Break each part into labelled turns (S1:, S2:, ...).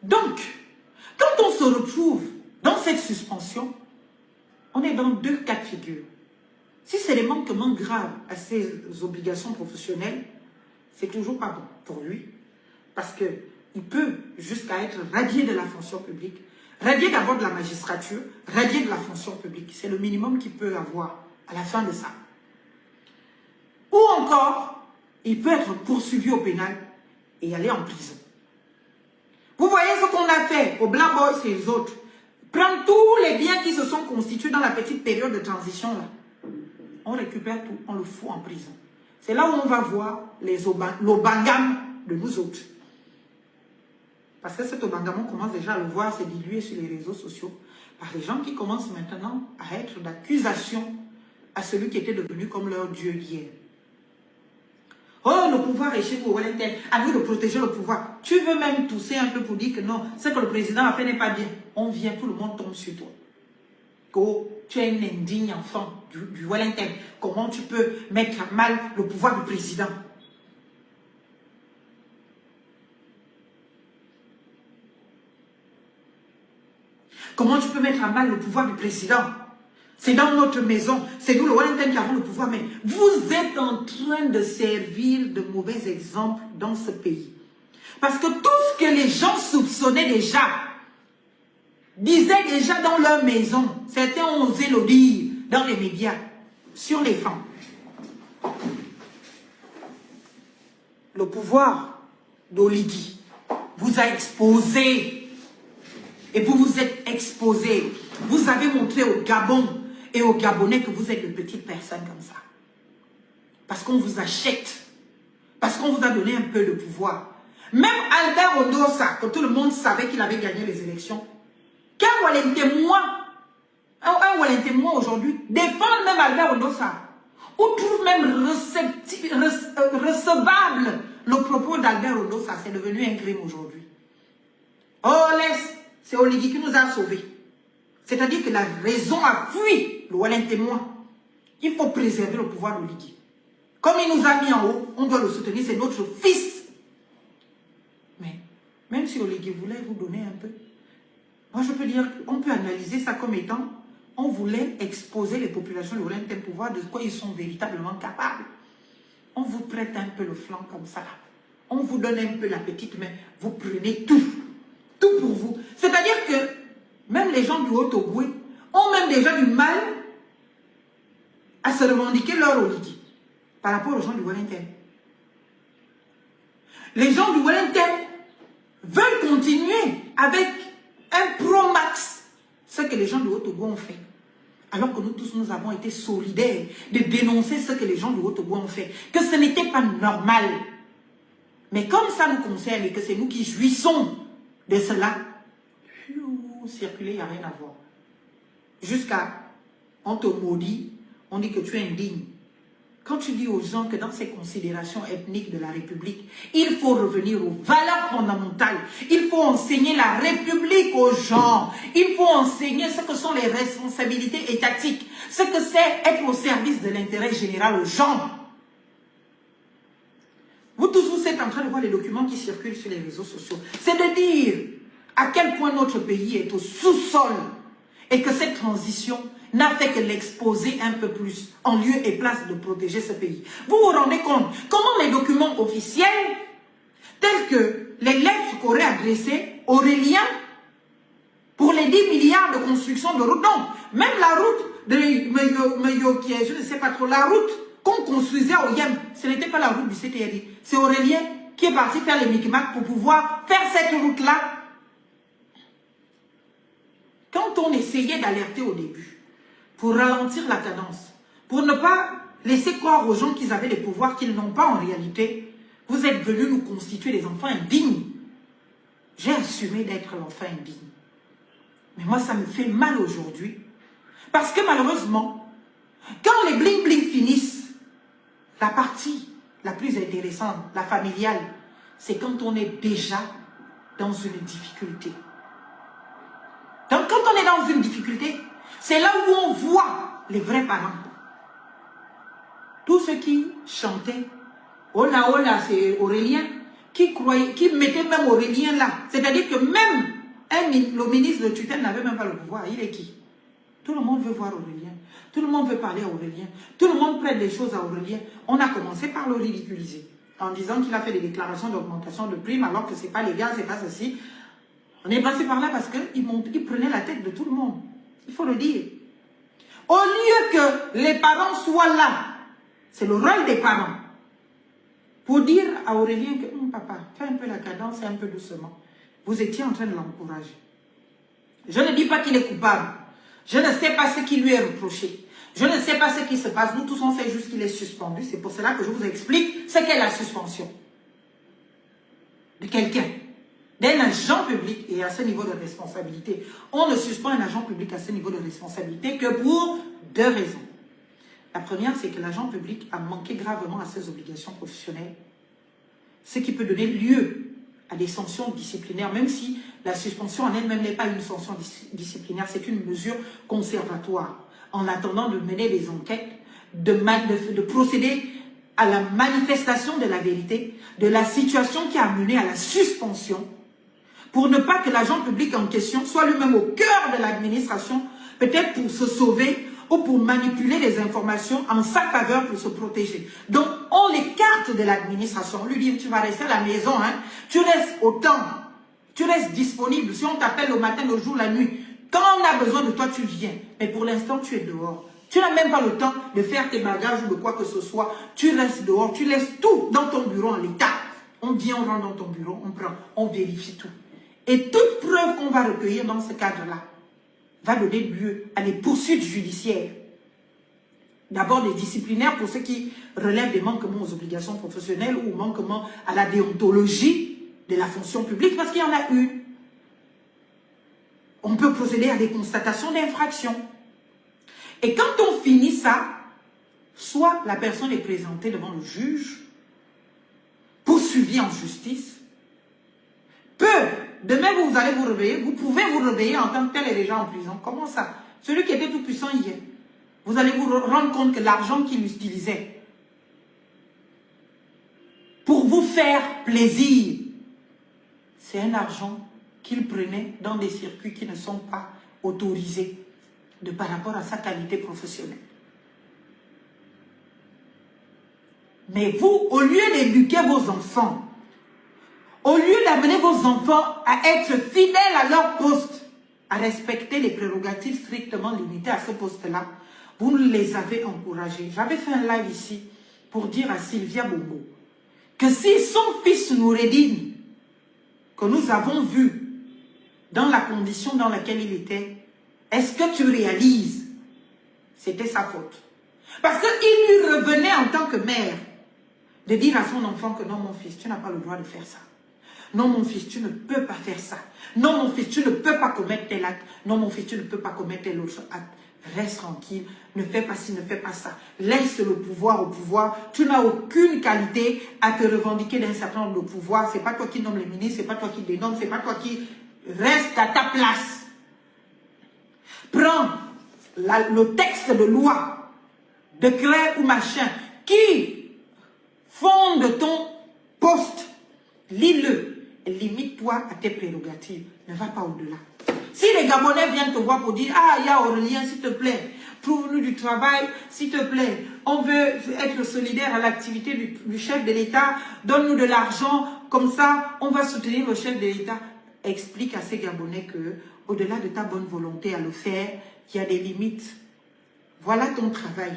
S1: Donc, quand on se retrouve dans cette suspension, on est dans deux cas de figure. Si c'est des manquements graves à ses obligations professionnelles, c'est toujours pas bon pour lui. Parce qu'il peut jusqu'à être radié de la fonction publique, radié d'abord de la magistrature, radié de la fonction publique. C'est le minimum qu'il peut avoir à la fin de ça. Ou encore, il peut être poursuivi au pénal et aller en prison. Vous voyez ce qu'on a fait aux Black Boys et les autres. Prendre tous les biens qui se sont constitués dans la petite période de transition là. On récupère tout, on le fout en prison. C'est là où on va voir l'obangam de nous autres. Parce que cet obangam, on commence déjà à le voir se diluer sur les réseaux sociaux par les gens qui commencent maintenant à être d'accusation à celui qui était devenu comme leur Dieu hier. Oh, le pouvoir est chez vous, Wellington. À nous de protéger le pouvoir. Tu veux même tousser un peu pour dire que non, ce que le président a fait n'est pas bien. On vient, tout le monde tombe sur toi. Oh, tu es un indigne enfant du Wellington. Comment tu peux mettre à mal le pouvoir du président? Comment tu peux mettre à mal le pouvoir du président? C'est dans notre maison, c'est nous le Wellington qui avons le pouvoir, mais vous êtes en train de servir de mauvais exemples dans ce pays. Parce que tout ce que les gens soupçonnaient déjà, disaient déjà dans leur maison, certains ont osé le dire dans les médias, sur les femmes. Le pouvoir d'Oligui vous a exposé. Et vous vous êtes exposé. Vous avez montré au Gabon et aux Gabonais que vous êtes de petites personnes comme ça. Parce qu'on vous achète. Parce qu'on vous a donné un peu de pouvoir. Même Albert Odossa, que tout le monde savait qu'il avait gagné les élections, qu'un Wellington aujourd'hui défend même Albert Odossa. Ou trouve même recevable le propos d'Albert Odossa. C'est devenu un crime aujourd'hui. Oh, laisse, c'est Oligui qui nous a sauvés. C'est-à-dire que la raison a fui le Wellington. Il faut préserver le pouvoir d'Oligui. Comme il nous a mis en haut, on doit le soutenir, c'est notre fils. Mais même si Oligui voulait vous donner un peu, moi je peux dire qu'on peut analyser ça comme étant, on voulait exposer les populations de Wellington pour voir de quoi ils sont véritablement capables. On vous prête un peu le flanc comme ça. On vous donne un peu la petite main, vous prenez tout. Tout pour vous. C'est-à-dire que même les gens du Haut-Ogooué ont même déjà du mal à se revendiquer leur Oligui par rapport aux gens du Wellington. Les gens du Wellington veulent continuer avec un pro max ce que les gens du Haut-Ogooué ont fait. Alors que nous tous, nous avons été solidaires de dénoncer ce que les gens du Haut-Ogooué ont fait. Que ce n'était pas normal. Mais comme ça nous concerne et que c'est nous qui jouissons de cela, circuler, il n'y a rien à voir. Jusqu'à, on te maudit, on dit que tu es indigne. Quand tu dis aux gens que dans ces considérations ethniques de la République, il faut revenir aux valeurs fondamentales, il faut enseigner la République aux gens, il faut enseigner ce que sont les responsabilités étatiques, ce que c'est être au service de l'intérêt général aux gens. Vous tous, vous êtes en train de voir les documents qui circulent sur les réseaux sociaux. C'est de dire à quel point notre pays est au sous-sol et que cette transition n'a fait que l'exposer un peu plus en lieu et place de protéger ce pays. Vous vous rendez compte comment les documents officiels, tels que les lettres qu'aurait adressées Aurélien pour les 10 milliards de construction de routes, donc même la route de Meyo, qui est, je ne sais pas trop, la route qu'on construisait au Yem, ce n'était pas la route du CTRI, c'est Aurélien qui est parti faire les micmacs pour pouvoir faire cette route-là. Quand on essayait d'alerter au début, pour ralentir la cadence, pour ne pas laisser croire aux gens qu'ils avaient les pouvoirs qu'ils n'ont pas en réalité, vous êtes venus nous constituer des enfants indignes. J'ai assumé d'être l'enfant indigne. Mais moi, ça me fait mal aujourd'hui. Parce que malheureusement, quand les bling-bling finissent, la partie la plus intéressante, la familiale, c'est quand on est déjà dans une difficulté. Donc, quand on est dans une difficulté, c'est là où on voit les vrais parents. Tous ceux qui chantaient, oh là, c'est Aurélien, qui mettait même Aurélien là. C'est-à-dire que même le ministre de tutelle n'avait même pas le pouvoir. Il est qui? Tout le monde veut voir Aurélien. Tout le monde veut parler à Aurélien. Tout le monde prête des choses à Aurélien. On a commencé par le ridiculiser en disant qu'il a fait des déclarations d'augmentation de primes alors que ce n'est pas légal, c'est pas ceci. On est passé par là parce qu'il prenait la tête de tout le monde. Il faut le dire. Au lieu que les parents soient là, c'est le rôle des parents, pour dire à Aurélien que papa, fais un peu la cadence et un peu doucement. Vous étiez en train de l'encourager. Je ne dis pas qu'il est coupable. Je ne sais pas ce qui lui est reproché. Je ne sais pas ce qui se passe. Nous tous, on sait juste qu'il est suspendu. C'est pour cela que je vous explique ce qu'est la suspension de quelqu'un, d'un agent public et à ce niveau de responsabilité. On ne suspend un agent public à ce niveau de responsabilité que pour deux raisons. La première, c'est que l'agent public a manqué gravement à ses obligations professionnelles, ce qui peut donner lieu à des sanctions disciplinaires, même si la suspension en elle-même n'est pas une sanction disciplinaire, c'est une mesure conservatoire, en attendant de mener des enquêtes, de procéder à la manifestation de la vérité, de la situation qui a mené à la suspension, pour ne pas que l'agent public en question soit lui-même au cœur de l'administration, peut-être pour se sauver ou pour manipuler les informations en sa faveur pour se protéger. Donc, on l'écarte de l'administration. On lui dit, tu vas rester à la maison, hein? Tu restes au temps, tu restes disponible. Si on t'appelle le matin, le jour, la nuit, quand on a besoin de toi, tu viens. Mais pour l'instant, tu es dehors. Tu n'as même pas le temps de faire tes bagages ou de quoi que ce soit. Tu restes dehors, tu laisses tout dans ton bureau en l'état. On vient, on rentre dans ton bureau, on prend, on vérifie tout. Et toute preuve qu'on va recueillir dans ce cadre-là va donner lieu à des poursuites judiciaires. D'abord des disciplinaires pour ceux qui relèvent des manquements aux obligations professionnelles ou manquements à la déontologie de la fonction publique, parce qu'il y en a une. On peut procéder à des constatations d'infraction. Et quand on finit ça, soit la personne est présentée devant le juge, poursuivie en justice, demain vous allez vous réveiller, vous pouvez vous réveiller en tant que tel et déjà en prison. Comment ça? Celui qui était tout puissant hier, vous allez vous rendre compte que l'argent qu'il utilisait pour vous faire plaisir, c'est un argent qu'il prenait dans des circuits qui ne sont pas autorisés par rapport à sa qualité professionnelle. Mais vous, au lieu d'éduquer vos enfants, au lieu d'amener vos enfants à être fidèles à leur poste, à respecter les prérogatives strictement limitées à ce poste-là, vous les avez encouragés. J'avais fait un live ici pour dire à Sylvia Bongo que si son fils Noureddine, que nous avons vu dans la condition dans laquelle il était, est-ce que tu réalises? C'était sa faute. Parce qu'il lui revenait en tant que mère de dire à son enfant que non, mon fils, tu n'as pas le droit de faire ça. Non, mon fils, tu ne peux pas faire ça. Non, mon fils, tu ne peux pas commettre tel acte. Non, mon fils, tu ne peux pas commettre tel autre acte. Reste tranquille, ne fais pas ci, ne fais pas ça. Laisse le pouvoir au pouvoir. Tu n'as aucune qualité à te revendiquer d'un certain nombre de pouvoirs. Ce n'est pas toi qui nomme les ministres, ce n'est pas toi qui dénomme, ce n'est pas toi qui reste à ta place. Prends le texte de loi, décret ou machin, qui fonde ton poste, lis-le. Limite-toi à tes prérogatives. Ne va pas au-delà. Si les Gabonais viennent te voir pour dire « Ah, il y a Aurélien, s'il te plaît, trouve-nous du travail, s'il te plaît. On veut être solidaire à l'activité du chef de l'État. Donne-nous de l'argent. Comme ça, on va soutenir le chef de l'État. » Explique à ces Gabonais que, au-delà de ta bonne volonté à le faire, il y a des limites. Voilà ton travail.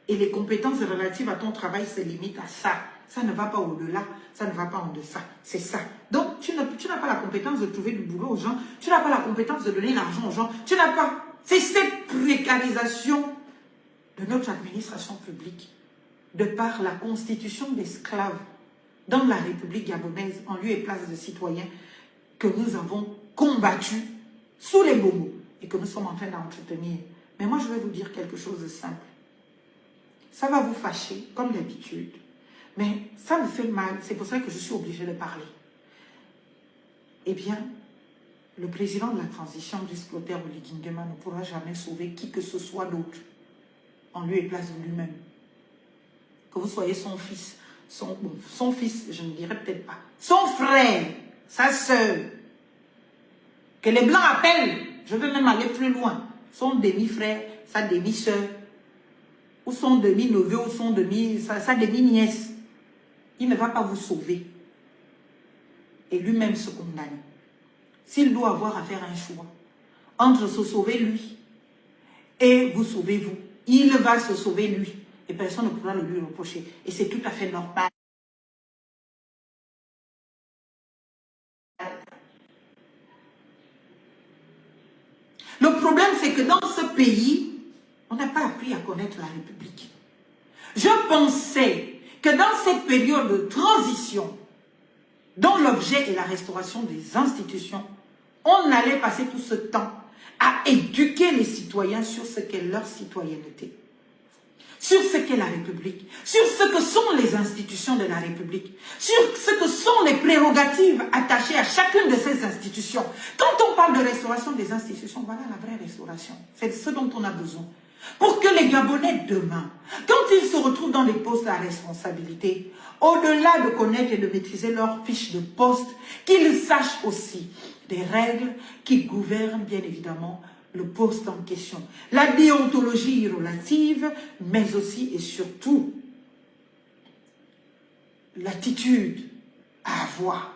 S1: Et les compétences relatives à ton travail se limitent à ça. Ça ne va pas au-delà, ça ne va pas en deçà. C'est ça. Donc, tu n'as pas la compétence de trouver du boulot aux gens. Tu n'as pas la compétence de donner l'argent aux gens. Tu n'as pas. C'est cette précarisation de notre administration publique, de par la constitution d'esclaves dans la République gabonaise, en lieu et place de citoyens, que nous avons combattu sous les beaux mots et que nous sommes en train d'entretenir. Mais moi, je vais vous dire quelque chose de simple. Ça va vous fâcher, comme d'habitude. Mais ça me fait mal, c'est pour ça que je suis obligée de parler. Eh bien, le président de la transition du Clotaire Oligui-Nguema ne pourra jamais sauver qui que ce soit d'autre, en lieu et place de lui-même. Que vous soyez son fils, son fils, je ne dirais peut-être pas, son frère, sa sœur, que les Blancs appellent, je veux même aller plus loin, son demi-frère, sa demi-sœur, ou son demi-neveu, ou sa demi-nièce, il ne va pas vous sauver. Et lui-même se condamne. S'il doit avoir à faire un choix entre se sauver lui et vous sauver vous, il va se sauver lui. Et personne ne pourra le lui reprocher. Et c'est tout à fait normal. Le problème, c'est que dans ce pays, on n'a pas appris à connaître la République. Je pensais que dans cette période de transition, dont l'objet est la restauration des institutions, on allait passer tout ce temps à éduquer les citoyens sur ce qu'est leur citoyenneté, sur ce qu'est la République, sur ce que sont les institutions de la République, sur ce que sont les prérogatives attachées à chacune de ces institutions. Quand on parle de restauration des institutions, voilà la vraie restauration. C'est ce dont on a besoin. Pour que les Gabonais demain, quand ils se retrouvent dans les postes à responsabilité, au-delà de connaître et de maîtriser leurs fiches de poste, qu'ils sachent aussi des règles qui gouvernent bien évidemment le poste en question. La déontologie relative, mais aussi et surtout l'attitude à avoir.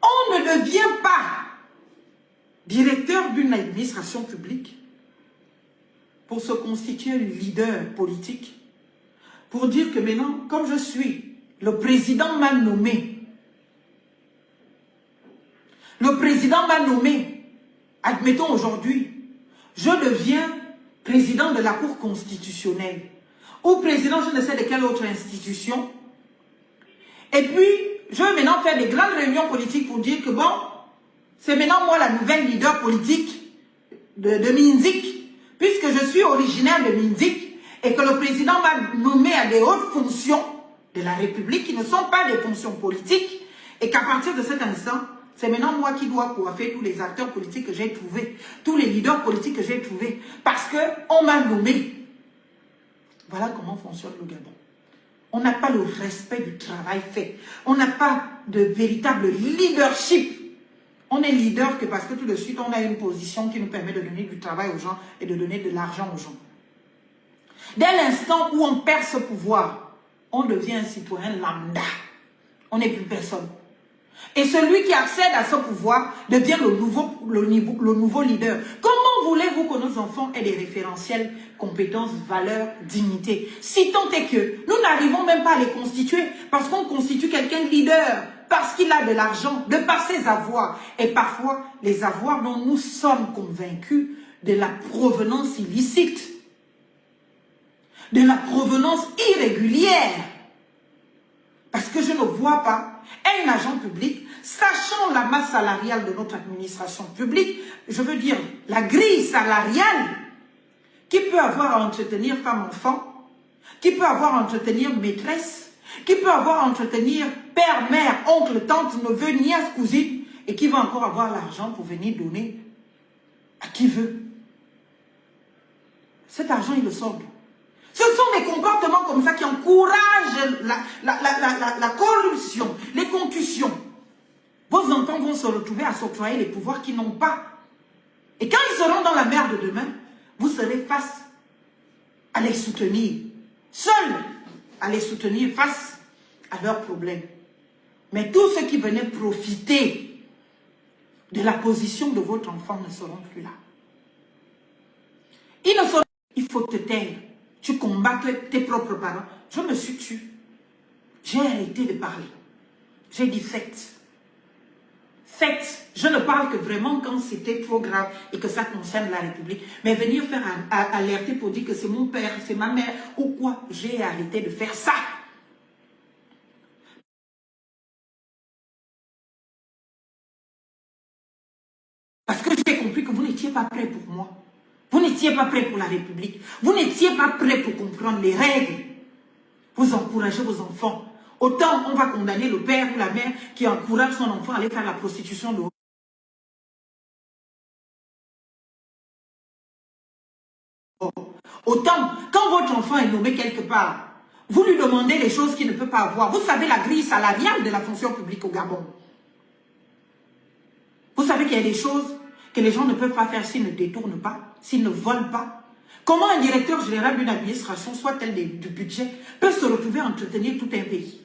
S1: On ne devient pas directeur d'une administration publique pour se constituer leader politique, pour dire que maintenant, comme je suis, le président m'a nommé. Le président m'a nommé. Admettons aujourd'hui, je deviens président de la Cour constitutionnelle ou président je ne sais de quelle autre institution. Et puis, je vais maintenant faire des grandes réunions politiques pour dire que bon, c'est maintenant moi la nouvelle leader politique de Minzik, puisque je suis originaire de Minzik et que le président m'a nommé à des hautes fonctions de la République qui ne sont pas des fonctions politiques et qu'à partir de cet instant, c'est maintenant moi qui dois coiffer tous les acteurs politiques que j'ai trouvés, tous les leaders politiques que j'ai trouvés, parce qu'on m'a nommé. Voilà comment fonctionne le Gabon. On n'a pas le respect du travail fait. On n'a pas de véritable leadership. On est leader que parce que tout de suite, on a une position qui nous permet de donner du travail aux gens et de donner de l'argent aux gens. Dès l'instant où on perd ce pouvoir, on devient un citoyen lambda. On n'est plus personne. Et celui qui accède à ce pouvoir devient le nouveau leader. Comment voulez-vous que nos enfants aient des référentiels, compétences, valeurs, dignité? Si tant est que nous n'arrivons même pas à les constituer parce qu'on constitue quelqu'un de leader, parce qu'il a de l'argent, de par ses avoirs. Et parfois, les avoirs dont nous sommes convaincus de la provenance illicite, de la provenance irrégulière. Parce que je ne vois pas un agent public, sachant la masse salariale de notre administration publique, je veux dire la grille salariale, qui peut avoir à entretenir femme-enfant, qui peut avoir à entretenir maîtresse, qui peut avoir à entretenir père, mère, oncle, tante, neveu, nièce, cousine, et qui va encore avoir l'argent pour venir donner à qui veut. Cet argent, il le sort. Ce sont des comportements comme ça qui encouragent la corruption, les concussions. Vos enfants vont se retrouver à s'octroyer les pouvoirs qu'ils n'ont pas. Et quand ils seront dans la merde demain, vous serez face à les soutenir. Seuls à les soutenir face à leurs problèmes. Mais tous ceux qui venaient profiter de la position de votre enfant ne seront plus là. Il faut te taire. Tu combats tes propres parents. Je me suis tue. J'ai arrêté de parler. J'ai dit faites. Faites. Je ne parle que vraiment quand c'était trop grave et que ça concerne la République. Mais venir faire alerter pour dire que c'est mon père, c'est ma mère ou quoi, j'ai arrêté de faire ça. Parce que j'ai compris que vous n'étiez pas prêts pour moi. Vous n'étiez pas prêts pour la République. Vous n'étiez pas prêts pour comprendre les règles. Vous encouragez vos enfants. Autant on va condamner le père ou la mère qui encourage son enfant à aller faire la prostitution de autant quand votre enfant est nommé quelque part, vous lui demandez les choses qu'il ne peut pas avoir. Vous savez la grille salariale de la fonction publique au Gabon. Vous savez qu'il y a des choses que les gens ne peuvent pas faire s'ils ne détournent pas, s'ils ne volent pas. Comment un directeur général d'une administration, soit-elle du budget, peut se retrouver à entretenir tout un pays,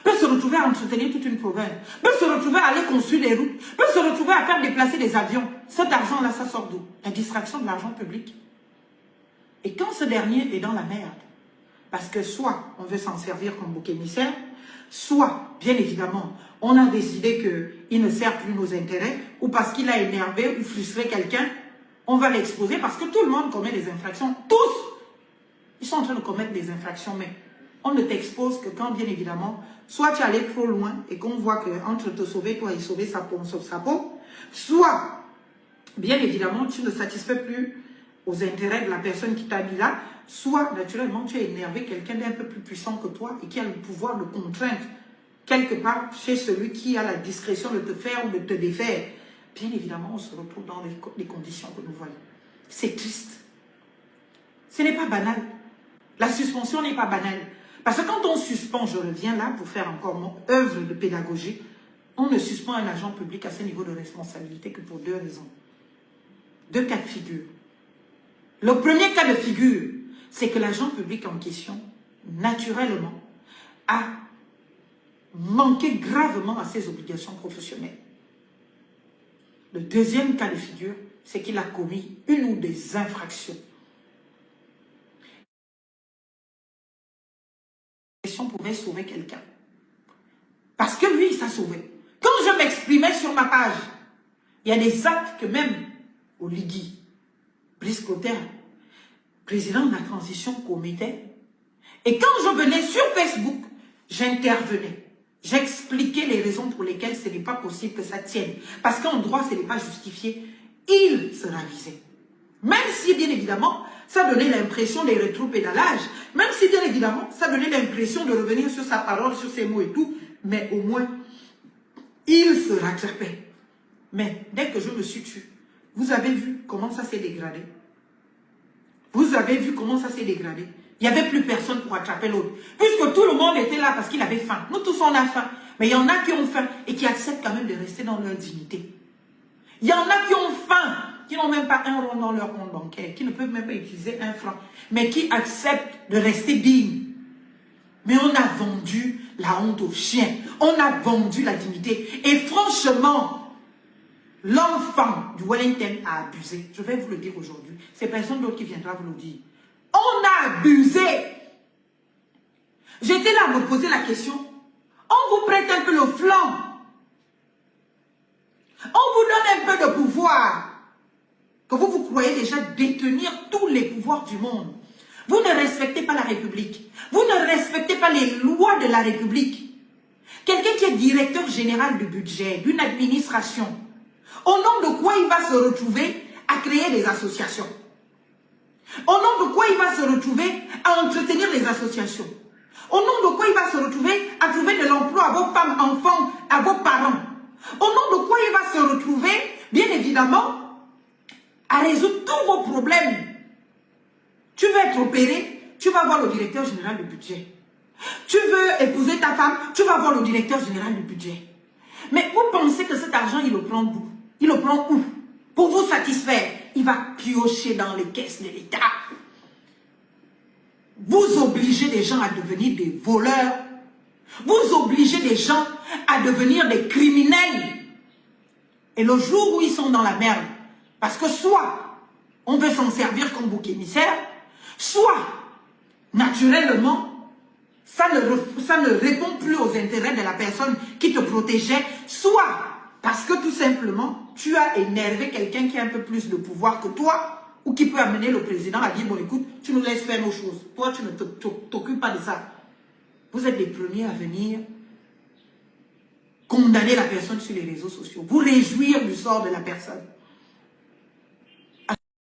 S1: peut se retrouver à entretenir toute une province, peut se retrouver à aller construire des routes, peut se retrouver à faire déplacer des avions. Cet argent-là, ça sort d'où? La distraction de l'argent public. Et quand ce dernier est dans la merde, parce que soit on veut s'en servir comme bouc émissaire, soit, bien évidemment, on a décidé qu'il ne sert plus nos intérêts, ou parce qu'il a énervé ou frustré quelqu'un, on va l'exposer parce que tout le monde commet des infractions. Tous! Ils sont en train de commettre des infractions, mais on ne t'expose que quand, bien évidemment, soit tu es allé trop loin et qu'on voit qu'entre te sauver, toi, et sauver sa peau, on sauve sa peau, soit, bien évidemment, tu ne satisfais plus aux intérêts de la personne qui t'a mis là, soit, naturellement, tu as énervé quelqu'un d'un peu plus puissant que toi et qui a le pouvoir de contrainte quelque part chez celui qui a la discrétion de te faire ou de te défaire. Bien évidemment, on se retrouve dans les conditions que nous voyons. C'est triste. Ce n'est pas banal. La suspension n'est pas banale. Parce que quand on suspend, je reviens là pour faire encore mon œuvre de pédagogie, on ne suspend un agent public à ce niveau de responsabilité que pour deux raisons. Deux cas de figure. Le premier cas de figure, c'est que l'agent public en question, naturellement, a manqué gravement à ses obligations professionnelles. Le deuxième cas de figure, c'est qu'il a commis une ou des infractions. On pouvait sauver quelqu'un. Parce que lui, il s'est sauvé. Quand je m'exprimais sur ma page, il y a des actes que même Oligui, Brice Clotaire, président de la transition, commettait. Et quand je venais sur Facebook, j'intervenais. J'expliquais les raisons pour lesquelles ce n'est pas possible que ça tienne. Parce qu'en droit, ce n'est pas justifié. Il sera visé. Même si, bien évidemment, ça donnait l'impression des rétro-pédalages. Même si, bien évidemment, ça donnait l'impression de revenir sur sa parole, sur ses mots et tout. Mais au moins, il se rattrapait. Mais dès que je me suis tue, vous avez vu comment ça s'est dégradé. Vous avez vu comment ça s'est dégradé. Il n'y avait plus personne pour attraper l'autre. Puisque tout le monde était là parce qu'il avait faim. Nous tous, on a faim. Mais il y en a qui ont faim et qui acceptent quand même de rester dans leur dignité. Il y en a qui ont faim, qui n'ont même pas un rond dans leur compte bancaire, qui ne peuvent même pas utiliser un franc, mais qui acceptent de rester dignes. Mais on a vendu la honte aux chiens. On a vendu la dignité. Et franchement, l'enfant du Wellington a abusé. Je vais vous le dire aujourd'hui. C'est personne d'autre qui viendra vous le dire. On a abusé. J'étais là à me poser la question. On vous prête un peu le flanc. On vous donne un peu de pouvoir. Que vous croyez déjà détenir tous les pouvoirs du monde. Vous ne respectez pas la République. Vous ne respectez pas les lois de la République. Quelqu'un qui est directeur général du budget, d'une administration, au nom de quoi il va se retrouver à créer des associations? Au nom de quoi il va se retrouver à entretenir les associations? Au nom de quoi il va se retrouver à trouver de l'emploi à vos femmes, enfants, à vos parents? Au nom de quoi il va se retrouver, bien évidemment, à résoudre tous vos problèmes? Tu veux être opéré, tu vas voir le directeur général du budget. Tu veux épouser ta femme, tu vas voir le directeur général du budget. Mais vous pensez que cet argent, il le prend d'où? Il le prend où? Pour vous satisfaire, il va piocher dans les caisses de l'État. Vous obligez des gens à devenir des voleurs. Vous obligez des gens à devenir des criminels. Et le jour où ils sont dans la merde, parce que soit on veut s'en servir comme bouc émissaire, soit, naturellement, ça ne répond plus aux intérêts de la personne qui te protégeait, soit parce que tout simplement, tu as énervé quelqu'un qui a un peu plus de pouvoir que toi, ou qui peut amener le président à dire, bon écoute, tu nous laisses faire nos choses. Toi, tu ne t'occupes pas de ça. Vous êtes les premiers à venir condamner la personne sur les réseaux sociaux, vous réjouir du sort de la personne.